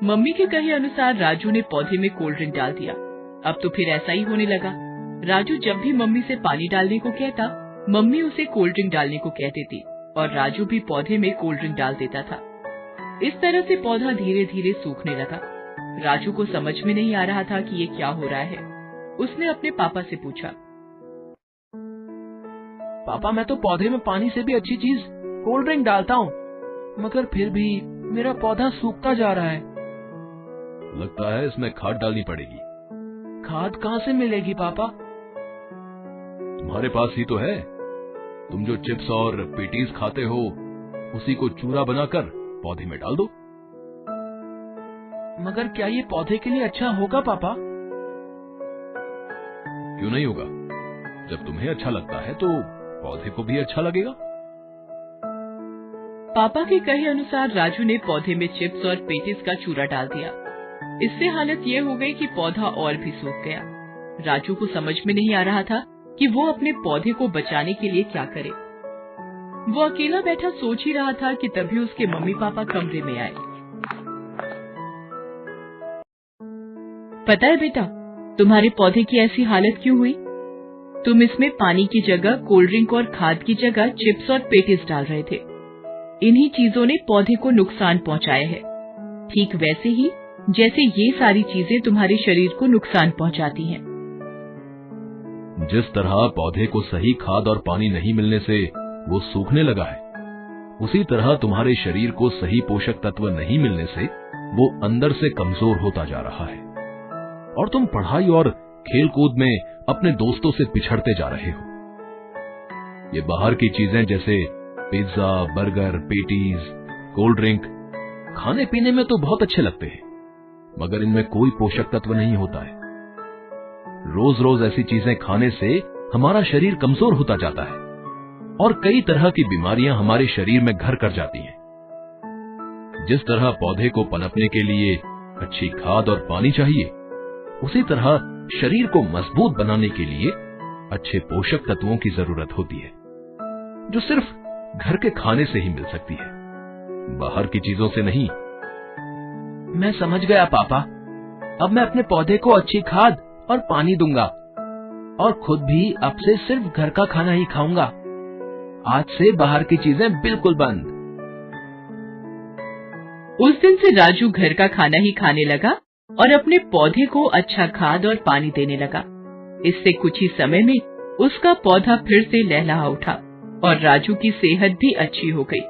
Mummy के कहे अनुसार राजू ने पौधे में कोल्ड ड्रिंक डाल दिया। अब तो फिर ऐसा ही होने लगा। राजू जब भी मम्मी से पानी डालने को कहता, मम्मी उसे कोल्ड ड्रिंक डालने को कह देती और राजू भी पौधे में कोल्ड ड्रिंक डाल देता था। इस तरह से पौधा धीरे धीरे सूखने लगा। राजू को समझ में नहीं आ रहा था कि ये क्या हो रहा है। उसने अपने पापा से पूछा, पापा मैं तो पौधे में पानी से भी अच्छी चीज कोल्ड ड्रिंक डालता हूँ, मगर फिर भी मेरा पौधा सूखता जा रहा है। लगता है इसमें खाद डालनी पड़ेगी। खाद कहाँ से मिलेगी पापा? तुम्हारे पास ही तो है। तुम जो चिप्स और पेटीज खाते हो उसी को चूरा बनाकर पौधे में डाल दो। मगर क्या ये पौधे के लिए अच्छा होगा पापा? क्यों नहीं होगा? जब तुम्हें अच्छा लगता है तो पौधे को भी अच्छा लगेगा। पापा के कहे अनुसार राजू ने पौधे में चिप्स और पेटीज का चूरा डाल दिया। इससे हालत ये हो गई कि पौधा और भी सूख गया। राजू को समझ में नहीं आ रहा था कि वो अपने पौधे को बचाने के लिए क्या करे। वो अकेला बैठा सोच ही रहा था कि तभी उसके मम्मी पापा कमरे में आए। पता है बेटा, तुम्हारे पौधे की ऐसी हालत क्यों हुई? तुम इसमें पानी की जगह कोल्ड ड्रिंक और खाद की जगह चिप्स और पेटीज डाल रहे थे। इन्हीं चीजों ने पौधे को नुकसान पहुंचाया है, ठीक वैसे ही जैसे ये सारी चीजें तुम्हारे शरीर को नुकसान पहुंचाती हैं। जिस तरह पौधे को सही खाद और पानी नहीं मिलने से वो सूखने लगा है, उसी तरह तुम्हारे शरीर को सही पोषक तत्व नहीं मिलने से वो अंदर से कमजोर होता जा रहा है और तुम पढ़ाई और खेल कूद में अपने दोस्तों से पिछड़ते जा रहे हो। ये बाहर की चीजें जैसे pizza, burger, patties, cold drink खाने पीने में तो बहुत अच्छे लगते हैं, मगर इनमें कोई पोषक तत्व नहीं होता है। रोज रोज ऐसी चीजें खाने से हमारा शरीर कमजोर होता जाता है और कई तरह की बीमारियां हमारे शरीर में घर कर जाती हैं। जिस तरह पौधे को पनपने के लिए अच्छी खाद और पानी चाहिए, उसी तरह शरीर को मजबूत बनाने के लिए अच्छे पोषक तत्वों की जरूरत होती है, जो सिर्फ घर के खाने से ही मिल सकती है, बाहर की चीजों से नहीं। मैं समझ गया पापा। अब मैं अपने पौधे को अच्छी खाद और पानी दूंगा और खुद भी अब से सिर्फ घर का खाना ही खाऊंगा। आज से बाहर की चीजें बिल्कुल बंद। उस दिन से राजू घर का खाना ही खाने लगा और अपने पौधे को अच्छा खाद और पानी देने लगा। इससे कुछ ही समय में उसका पौधा फिर से लहलहा उठा और राजू की सेहत भी अच्छी हो गई।